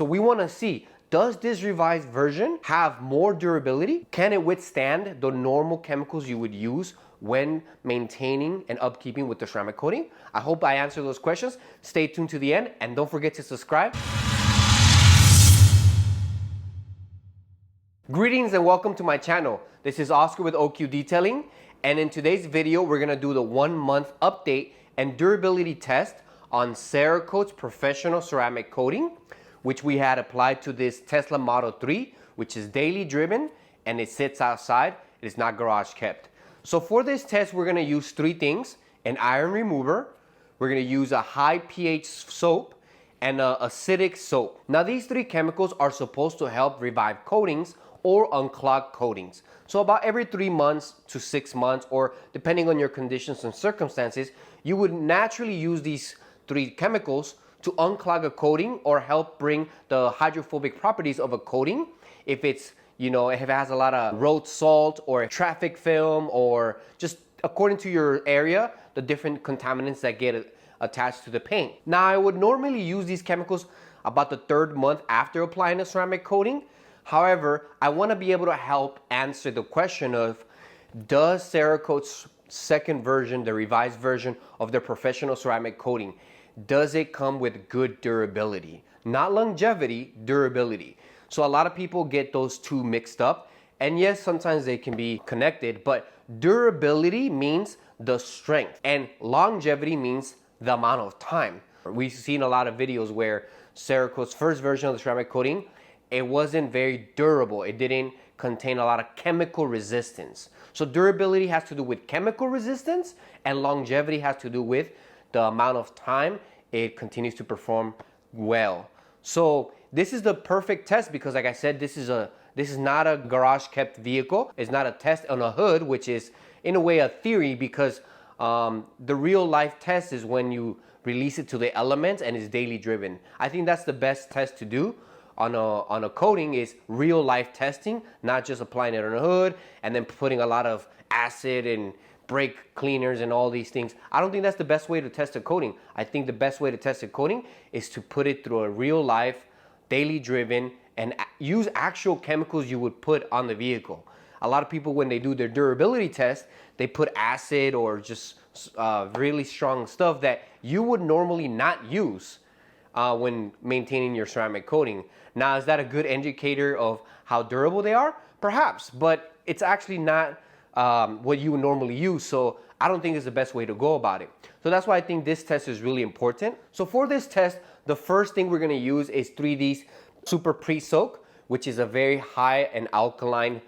So we want to see, does this revised version have more durability? Can it withstand the normal chemicals you would use when maintaining and upkeeping with the ceramic coating? I hope I answered those questions. Stay tuned to the end and don't forget to subscribe. Greetings and welcome to my channel. This is Oscar with OQ Detailing, and in today's video we're going to do the 1-month update and durability test on Cerakote's professional ceramic coating, which we had applied to this Tesla Model 3, which is daily driven and it sits outside. It is not garage kept. So for this test, we're gonna use 3 things: an iron remover, we're gonna use a high pH soap, and an acidic soap. Now these 3 chemicals are supposed to help revive coatings or unclog coatings. So about every 3 months to 6 months, or depending on your conditions and circumstances, you would naturally use these 3 chemicals to unclog a coating or help bring the hydrophobic properties of a coating. If it's, if it has a lot of road salt or traffic film, or just according to your area, the different contaminants that get attached to the paint. Now I would normally use these chemicals about the 3rd month after applying a ceramic coating. However, I want to be able to help answer the question of, does Cerakote's second version, the revised version of their professional ceramic coating, does it come with good durability? Not longevity, durability. So a lot of people get those 2 mixed up, and yes, sometimes they can be connected, but durability means the strength and longevity means the amount of time. We've seen a lot of videos where Cerakote's first version of the ceramic coating, it wasn't very durable. It didn't contain a lot of chemical resistance. So durability has to do with chemical resistance, and longevity has to do with the amount of time it continues to perform well. So this is the perfect test because, like I said, this is not a garage kept vehicle. It's not a test on a hood, which is in a way a theory, because the real life test is when you release it to the elements and it's daily driven. I think that's the best test to do on a coating, is real life testing, not just applying it on a hood and then putting a lot of acid and brake cleaners and all these things. I don't think that's the best way to test a coating. I think the best way to test a coating is to put it through a real life, daily driven, and use actual chemicals you would put on the vehicle. A lot of people, when they do their durability test, they put acid or just really strong stuff that you would normally not use when maintaining your ceramic coating. Now, is that a good indicator of how durable they are? Perhaps, but it's actually not what you would normally use, so I don't think it's the best way to go about it. So that's why I think this test is really important. So for this test, the first thing we're going to use is 3D's Super Pre-Soak, which is a very high and alkaline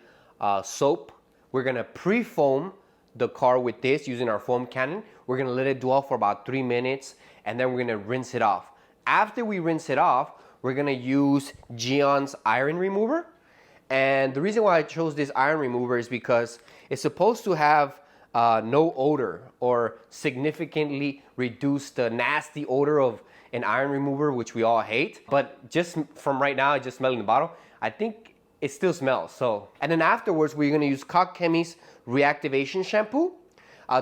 soap. We're going to pre-foam the car with this using our foam cannon. We're going to let it dwell for about 3 minutes, and then we're going to rinse it off. After we rinse it off, we're going to use Gyeon's iron remover. And the reason why I chose this iron remover is because it's supposed to have no odor, or significantly reduce the nasty odor of an iron remover, which we all hate. But just from right now, I just smell in the bottle, I think it still smells. So, and then afterwards, we're gonna use Koch Chemie's reactivation shampoo.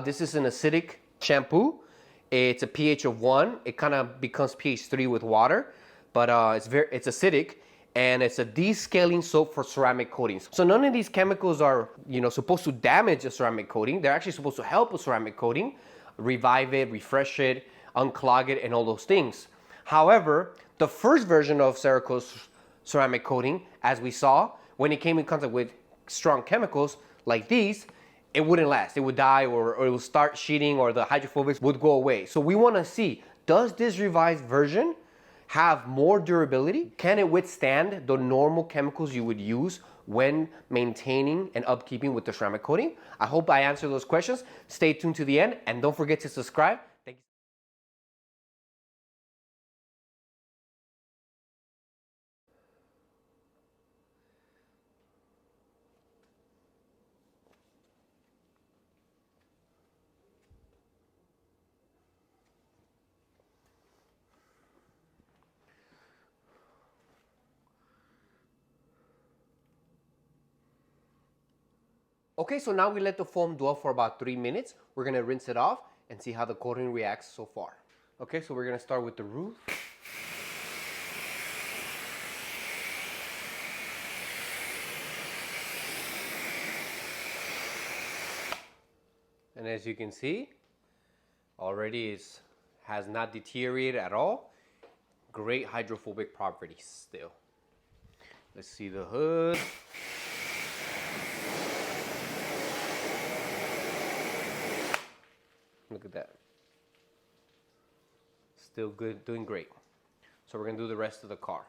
This is an acidic shampoo. It's a pH of 1. It kind of becomes pH 3 with water, but it's acidic. And it's a descaling soap for ceramic coatings. So none of these chemicals are, supposed to damage a ceramic coating. They're actually supposed to help a ceramic coating, revive it, refresh it, unclog it, and all those things. However, the first version of Cerakote's ceramic coating, as we saw, when it came in contact with strong chemicals like these, it wouldn't last. It would die, or it would start sheeting, or the hydrophobics would go away. So we want to see, does this revised version have more durability? Can it withstand the normal chemicals you would use when maintaining and upkeeping with the ceramic coating? I hope I answered those questions. Stay tuned to the end and don't forget to subscribe. Thank you. Okay, so now we let the foam dwell for about 3 minutes. We're gonna rinse it off and see how the coating reacts so far. Okay, so we're gonna start with the roof. And as you can see, already has not deteriorated at all. Great hydrophobic properties still. Let's see the hood. Look at that. Still good, doing great. So we're gonna do the rest of the car.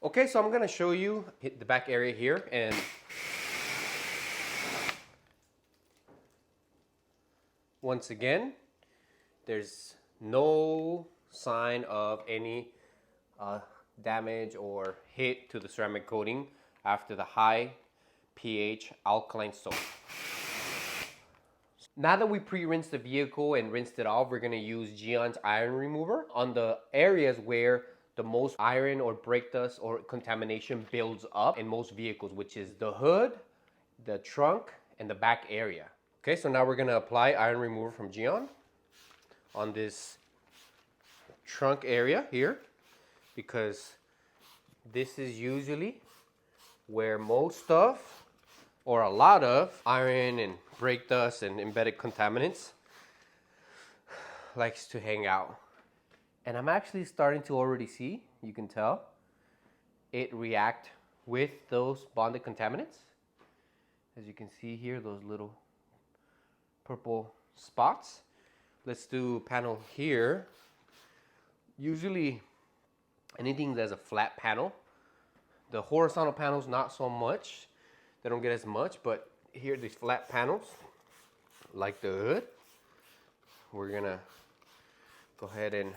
Okay, so I'm gonna show you the back area here, and once again, there's no sign of any damage or hit to the ceramic coating after the high pH alkaline soap. Now that we pre-rinsed the vehicle and rinsed it off, we're gonna use Gyeon's iron remover on the areas where the most iron or brake dust or contamination builds up in most vehicles, which is the hood, the trunk, and the back area. Okay, so now we're gonna apply iron remover from Gyeon on this trunk area here, because this is usually where most of, or a lot of, iron and brake dust and embedded contaminants likes to hang out. And I'm actually starting to already see, you can tell, it react with those bonded contaminants. As you can see here, those little purple spots. Let's do panel here. Usually anything that's a flat panel, the horizontal panels not so much, they don't get as much, but here these flat panels, like the hood, we're gonna go ahead and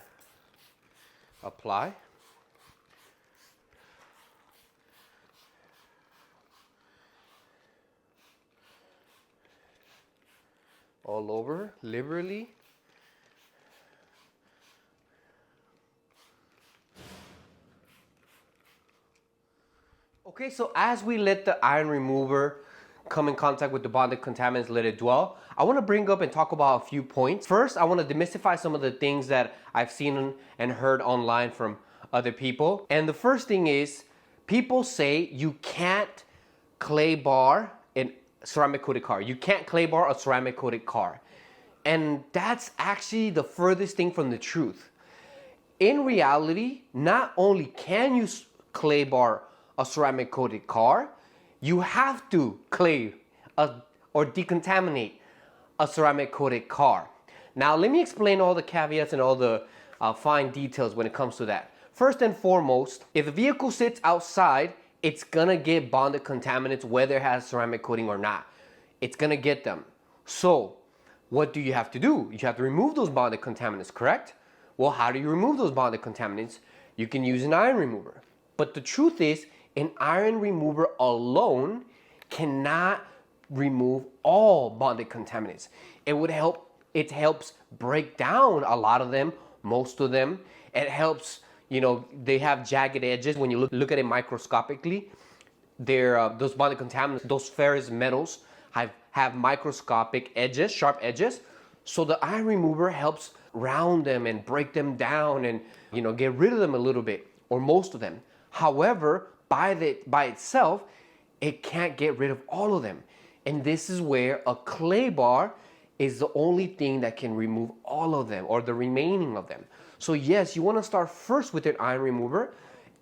apply. All over, liberally. Okay, so as we let the iron remover come in contact with the bonded contaminants, let it dwell, I want to bring up and talk about a few points. First, I want to demystify some of the things that I've seen and heard online from other people. And the first thing is, people say you can't clay bar a ceramic coated car. You can't clay bar a ceramic coated car. And that's actually the furthest thing from the truth. In reality, not only can you clay bar a ceramic coated car, you have to clay or decontaminate a ceramic coated car. Now let me explain all the caveats and all the fine details when it comes to that. First and foremost, if the vehicle sits outside, it's gonna get bonded contaminants whether it has ceramic coating or not. It's gonna get them. So what do you have to do? You have to remove those bonded contaminants, correct? Well, how do you remove those bonded contaminants? You can use an iron remover. But the truth is, an iron remover alone cannot remove all bonded contaminants. It helps break down a lot of them, most of them. It helps, they have jagged edges. When you look at it microscopically, those bonded contaminants, those ferrous metals have microscopic edges, sharp edges. So the iron remover helps round them and break them down and, get rid of them a little bit or most of them. However, by itself, it can't get rid of all of them. And this is where a clay bar is the only thing that can remove all of them or the remaining of them. So yes, you want to start first with an iron remover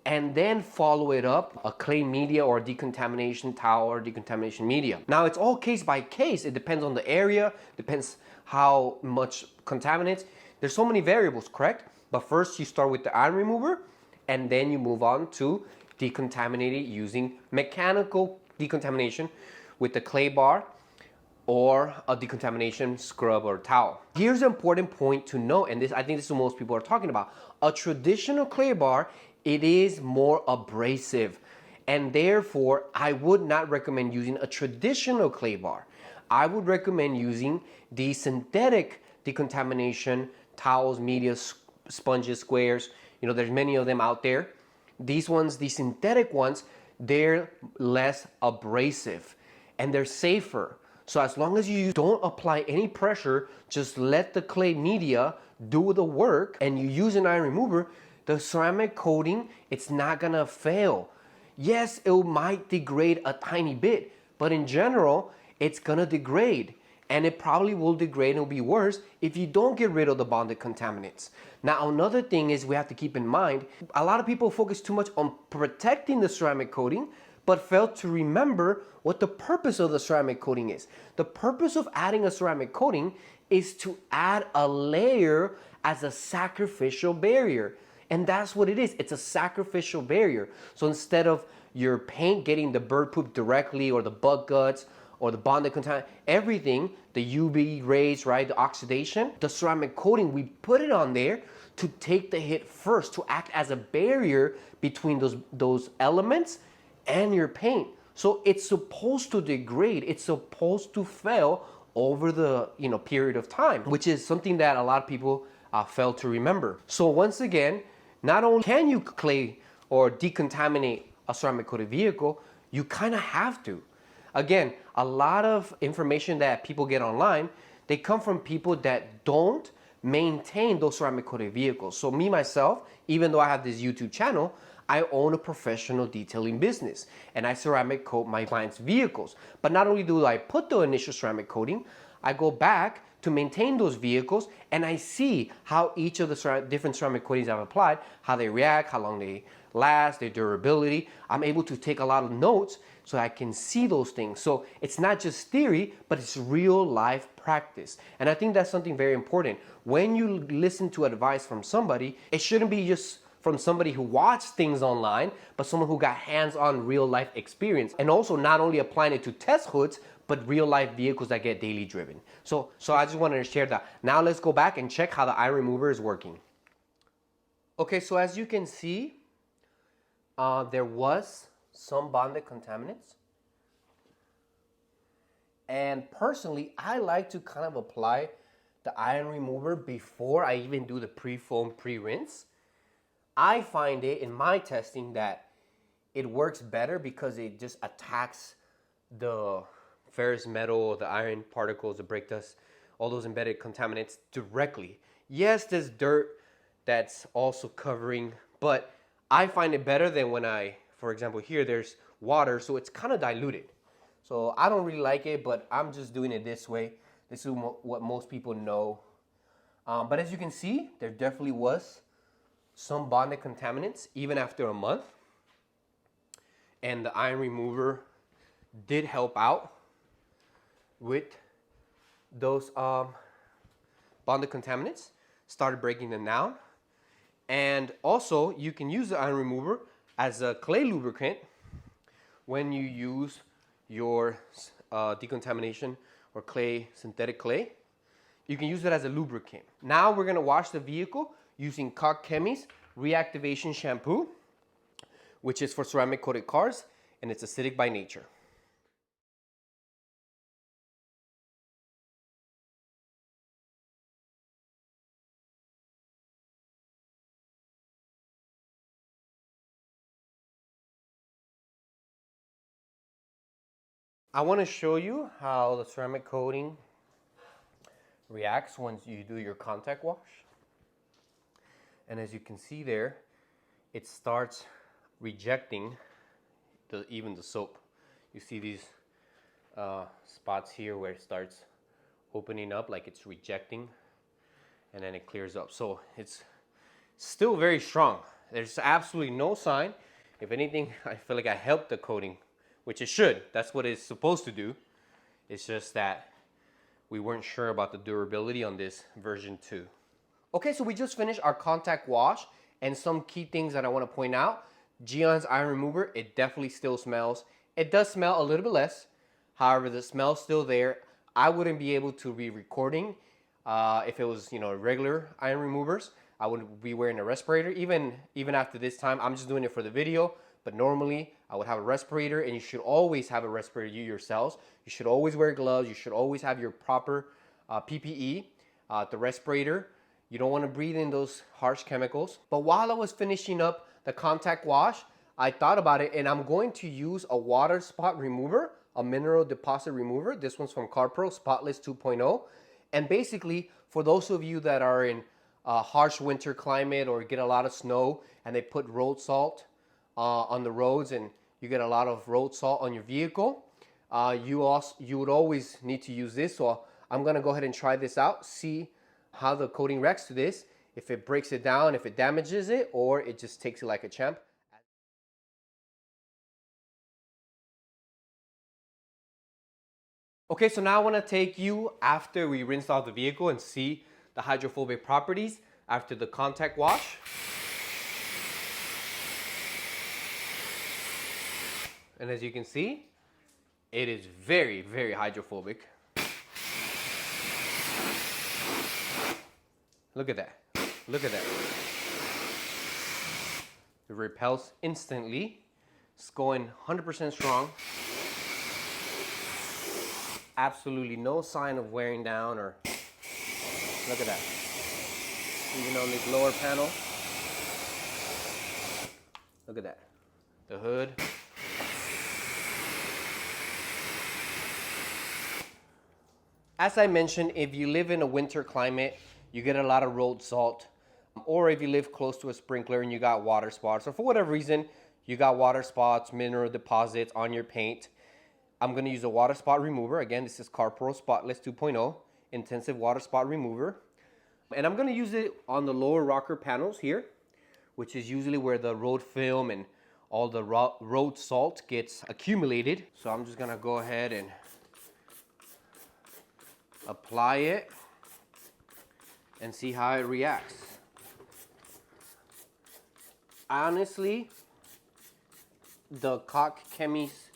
and then follow it up a clay media or decontamination towel or decontamination media. Now it's all case by case. It depends on the area, depends how much contaminants. There's so many variables, correct? But first you start with the iron remover and then you move on to decontaminate it using mechanical decontamination with the clay bar or a decontamination scrub or towel. Here's an important point to note, and I think this is what most people are talking about. A traditional clay bar, it is more abrasive, and therefore I would not recommend using a traditional clay bar. I would recommend using the synthetic decontamination towels, media, sponges, squares. There's many of them out there. These ones, the synthetic ones, they're less abrasive and they're safer. So as long as you don't apply any pressure, just let the clay media do the work and you use an iron remover, the ceramic coating, it's not gonna fail. Yes, it might degrade a tiny bit, but in general, it's gonna degrade. And it probably will degrade and it'll be worse if you don't get rid of the bonded contaminants. Now, another thing is we have to keep in mind, a lot of people focus too much on protecting the ceramic coating, but fail to remember what the purpose of the ceramic coating is. The purpose of adding a ceramic coating is to add a layer as a sacrificial barrier. And that's what it is. It's a sacrificial barrier. So instead of your paint getting the bird poop directly or the bug guts or the bonded contaminant, everything, the UV rays, right, the oxidation, the ceramic coating, we put it on there to take the hit first, to act as a barrier between those elements and your paint. So it's supposed to degrade, it's supposed to fail over the period of time, which is something that a lot of people fail to remember. So once again, not only can you clay or decontaminate a ceramic coated vehicle, you kind of have to. Again, a lot of information that people get online, they come from people that don't maintain those ceramic coated vehicles. So me, myself, even though I have this YouTube channel, I own a professional detailing business and I ceramic coat my clients' vehicles. But not only do I put the initial ceramic coating, I go back to maintain those vehicles and I see how each of the different ceramic coatings I've applied, how they react, how long they last, their durability. I'm able to take a lot of notes so I can see those things. So it's not just theory, but it's real life practice. And I think that's something very important. When you listen to advice from somebody, it shouldn't be just from somebody who watched things online, but someone who got hands-on real life experience. And also not only applying it to test hoods, but real life vehicles that get daily driven. So I just wanted to share that. Now let's go back and check how the iron remover is working. Okay, so as you can see, there was some bonded contaminants. And personally, I like to kind of apply the iron remover before I even do the pre-foam, pre-rinse. I find it in my testing that it works better because it just attacks the ferrous metal, the iron particles, the brake dust, all those embedded contaminants directly. Yes, there's dirt that's also covering, but I find it better than when for example, here there's water, so it's kind of diluted. So I don't really like it, but I'm just doing it this way. This is what most people know. But as you can see, there definitely was some bonded contaminants even after a month. And the iron remover did help out with those bonded contaminants, started breaking them down. And also you can use the iron remover as a clay lubricant when you use your decontamination or clay, synthetic clay. You can use it as a lubricant. Now we're gonna wash the vehicle using Koch Chemie's reactivation shampoo, which is for ceramic coated cars, and it's acidic by nature. I want to show you how the ceramic coating reacts once you do your contact wash. And as you can see there, it starts rejecting even the soap. You see these spots here where it starts opening up like it's rejecting, and then it clears up. So it's still very strong. There's absolutely no sign. If anything, I feel like I helped the coating, which it should. That's what it's supposed to do. It's just that we weren't sure about the durability on this version 2. Okay, so we just finished our contact wash, and some key things that I want to point out. Gyeon's iron remover, it definitely still smells. It does smell a little bit less. However, the smell's still there. I wouldn't be able to be recording if it was, regular iron removers. I would be wearing a respirator. Even after this time, I'm just doing it for the video. But normally, I would have a respirator, and you should always have a respirator, you yourselves. You should always wear gloves. You should always have your proper PPE, the respirator. You don't want to breathe in those harsh chemicals. But while I was finishing up the contact wash, I thought about it, and I'm going to use a water spot remover, a mineral deposit remover. This one's from Carpro, Spotless 2.0. And basically, for those of you that are in a harsh winter climate or get a lot of snow, and they put road salt on the roads, and you get a lot of road salt on your vehicle, you would always need to use this. So I'm gonna go ahead and try this out, see how the coating reacts to this, if it breaks it down, if it damages it, or it just takes it like a champ. Okay, so now I want to take you after we rinsed off the vehicle and see the hydrophobic properties after the contact wash. And as you can see, it is very, very hydrophobic. Look at that. Look at that. It repels instantly. It's going 100% strong. Absolutely no sign of wearing down or, look at that. Even on this lower panel. Look at that. The hood. As I mentioned, if you live in a winter climate, you get a lot of road salt. Or if you live close to a sprinkler and you got water spots, or for whatever reason, you got water spots, mineral deposits on your paint, I'm gonna use a water spot remover. Again, this is Carpro Spotless 2.0 Intensive Water Spot Remover. And I'm gonna use it on the lower rocker panels here, which is usually where the road film and all the road salt gets accumulated. So I'm just gonna go ahead and apply it and see how it reacts. Honestly, the Koch Chemie's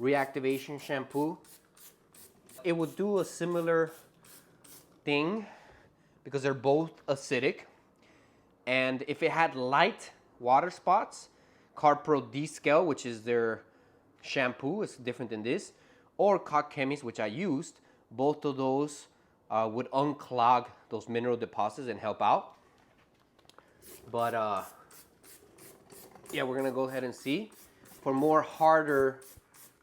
reactivation shampoo, it would do a similar thing because they're both acidic. And if it had light water spots, Carpro descale, which is their shampoo, is different than this, or Koch Chemie's, which I used, both of those would unclog those mineral deposits and help out. But yeah, we're gonna go ahead and see. For more harder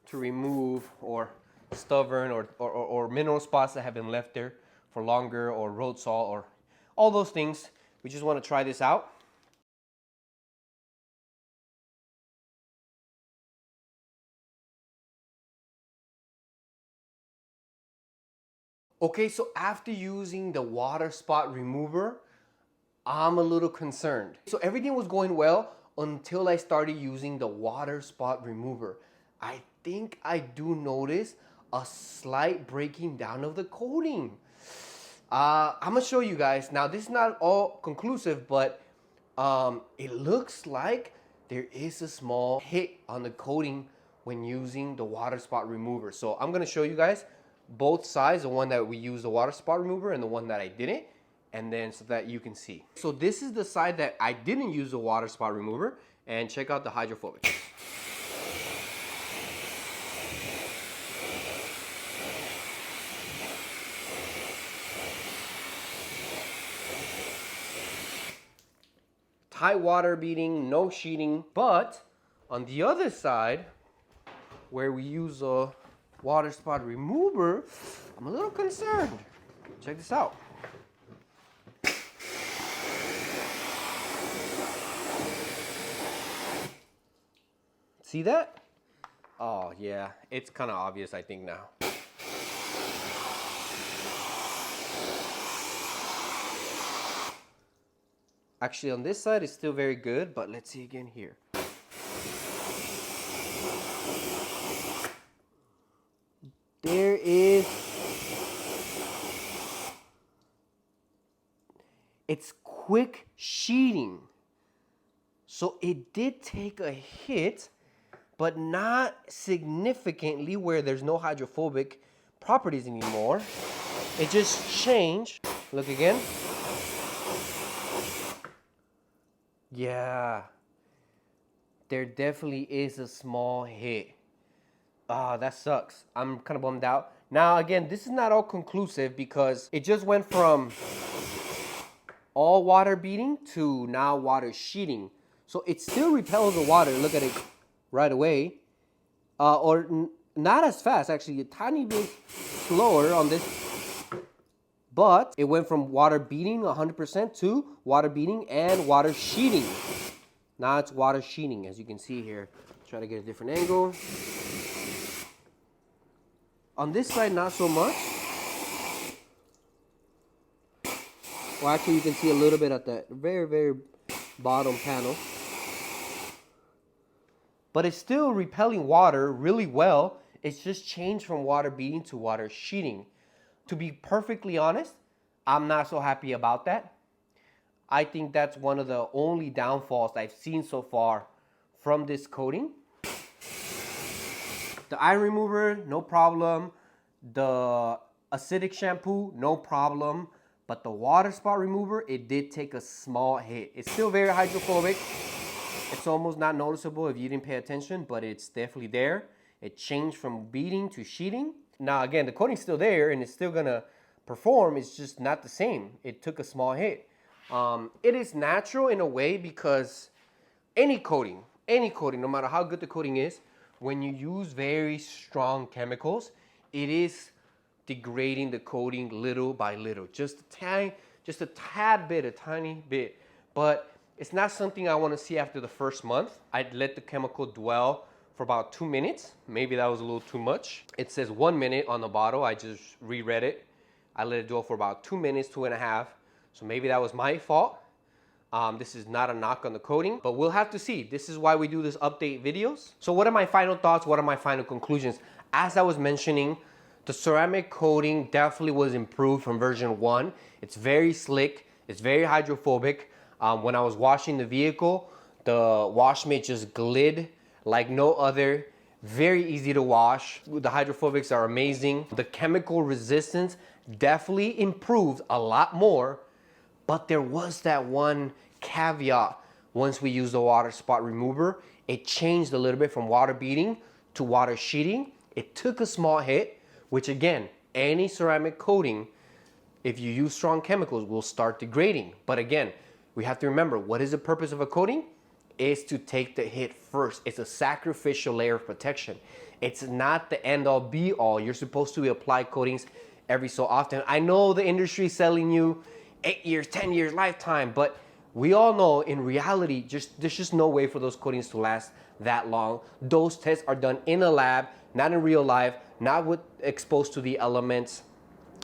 to remove or stubborn or mineral spots that have been left there for longer, or road salt, or all those things, we just want to try this out. Okay, so after using the water spot remover, I'm a little concerned. So everything was going well until I started using the water spot remover. I think I do notice a slight breaking down of the coating. I'm gonna show you guys. Now, this is not all conclusive, but it looks like there is a small hit on the coating when using the water spot remover. So I'm gonna show you guys both sides, the one that we used the water spot remover and the one that I didn't, and then so that you can see. So this is the side that I didn't use the water spot remover, and check out the hydrophobic. Tight water beading, no sheeting. But on the other side, where we use a water spot remover, I'm a little concerned. Check this out. See that? Oh yeah, it's kind of obvious, I think, now. Actually, on this side, it's still very good, but let's see again here. There is... It's quick sheeting. So it did take a hit, but not significantly where there's no hydrophobic properties anymore. It just changed. Look again. Yeah, there definitely is a small hit. Ah, that sucks. I'm kind of bummed out. Now, again, this is not all conclusive because it just went from all water beading to now water sheeting. So it still repels the water. Look at it right away. Not as fast, actually, a tiny bit slower on this. But it went from water beading 100% to water beading and water sheeting. Now it's water sheeting, as you can see here. Try to get a different angle. On this side, not so much. Well, actually, you can see a little bit at the very, very bottom panel. But it's still repelling water really well. It's just changed from water beading to water sheeting. To be perfectly honest, I'm not so happy about that. I think that's one of the only downfalls I've seen so far from this coating. The iron remover, no problem. The acidic shampoo, no problem. But the water spot remover, it did take a small hit. It's still very hydrophobic. It's almost not noticeable if you didn't pay attention, but it's definitely there. It changed from beading to sheeting. Now again, the coating's still there and it's still gonna perform. It's just not the same. It took a small hit. It is natural in a way because any coating, no matter how good the coating is, when you use very strong chemicals, it is degrading the coating little by little, just a tad bit, a tiny bit. But it's not something I want to see after the first month. I'd let the chemical dwell for about 2 minutes. Maybe that was a little too much. It says 1 minute on the bottle. I just reread it. I let it dwell for about 2 minutes, 2.5. So maybe that was my fault. This is not a knock on the coating, but we'll have to see. This is why we do this update videos. So what are my final thoughts? What are my final conclusions? As I was mentioning, the ceramic coating definitely was improved from version 1. It's very slick. It's very hydrophobic. When I was washing the vehicle, the wash mitt just glid like no other. Very easy to wash. The hydrophobics are amazing. The chemical resistance definitely improved a lot more, but there was that one caveat. Once we used the water spot remover, it changed a little bit from water beading to water sheeting. It took a small hit, which again, any ceramic coating, if you use strong chemicals, will start degrading. But again, we have to remember, what is the purpose of a coating? Is to take the hit first. It's a sacrificial layer of protection. It's not the end all be all. You're supposed to apply coatings every so often. I know the industry is selling you 8 years, 10 years, lifetime, but we all know in reality, there's just no way for those coatings to last that long. Those tests are done in a lab, not in real life, not exposed to the elements.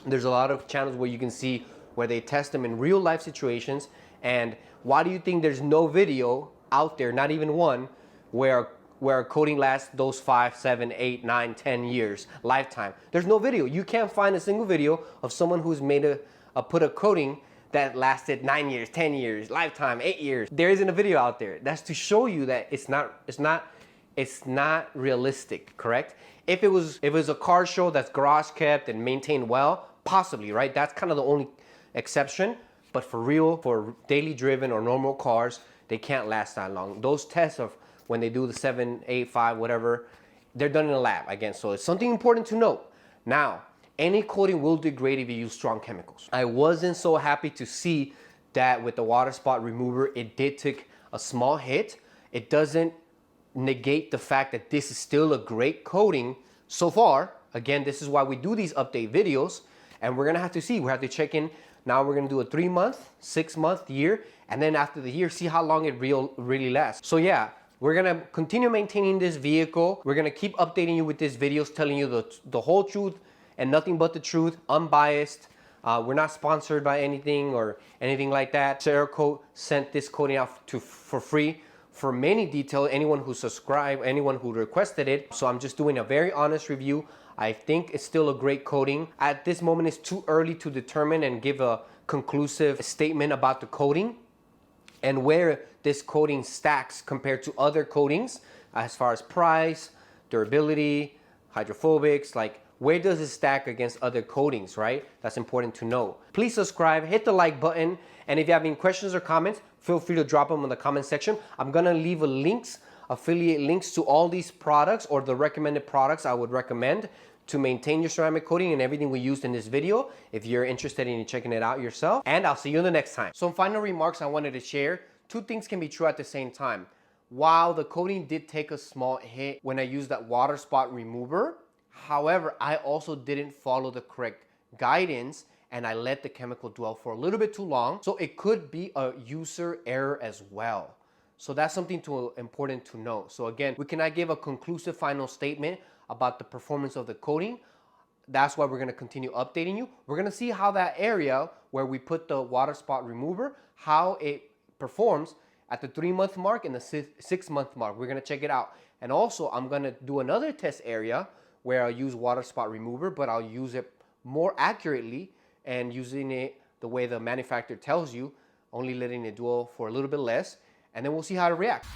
There's a lot of channels where you can see where they test them in real life situations. And why do you think there's no video out there, not even one, where a coating lasts those 5, 7, 8, 9, 10 years, lifetime? There's no video. You can't find a single video of someone who's put a coating that lasted 9 years, 10 years, lifetime, 8 years. There isn't a video out there. That's to show you that it's not realistic, correct? If it was a car show that's garage kept and maintained well, possibly, right? That's kind of the only exception. But for real, for daily driven or normal cars, they can't last that long. Those tests of when they do the 7, 8, 5, whatever, they're done in a lab again. So it's something important to note. Now, any coating will degrade if you use strong chemicals. I wasn't so happy to see that with the water spot remover, it did take a small hit. It doesn't negate the fact that this is still a great coating so far. Again, this is why we do these update videos, and we're gonna have to see. We have to check in. Now we're gonna do a 3-month, 6-month, year, and then after the year, see how long it really lasts. So yeah, we're gonna continue maintaining this vehicle. We're gonna keep updating you with these videos, telling you the whole truth and nothing but the truth, unbiased. We're not sponsored by anything or anything like that. Cerakote sent this coating out for free for many details. Anyone who subscribed, anyone who requested it. So I'm just doing a very honest review. I think it's still a great coating. At this moment, it's too early to determine and give a conclusive statement about the coating and where this coating stacks compared to other coatings as far as price, durability, hydrophobics, like where does it stack against other coatings, right? That's important to know. Please subscribe, hit the like button, and if you have any questions or comments, feel free to drop them in the comment section. I'm gonna leave affiliate links to all these products or the recommended products I would recommend to maintain your ceramic coating and everything we used in this video if you're interested in checking it out yourself. And I'll see you in the next time. Some final remarks I wanted to share. Two things can be true at the same time. While the coating did take a small hit when I used that water spot remover, however, I also didn't follow the correct guidance and I let the chemical dwell for a little bit too long. So it could be a user error as well. So that's something important to know. So again, we cannot give a conclusive final statement about the performance of the coating. That's why we're gonna continue updating you. We're gonna see how that area where we put the water spot remover, how it performs at the 3-month mark and the 6-month mark. We're gonna check it out. And also I'm gonna do another test area where I'll use water spot remover, but I'll use it more accurately and using it the way the manufacturer tells you, only letting it dwell for a little bit less, and then we'll see how it reacts.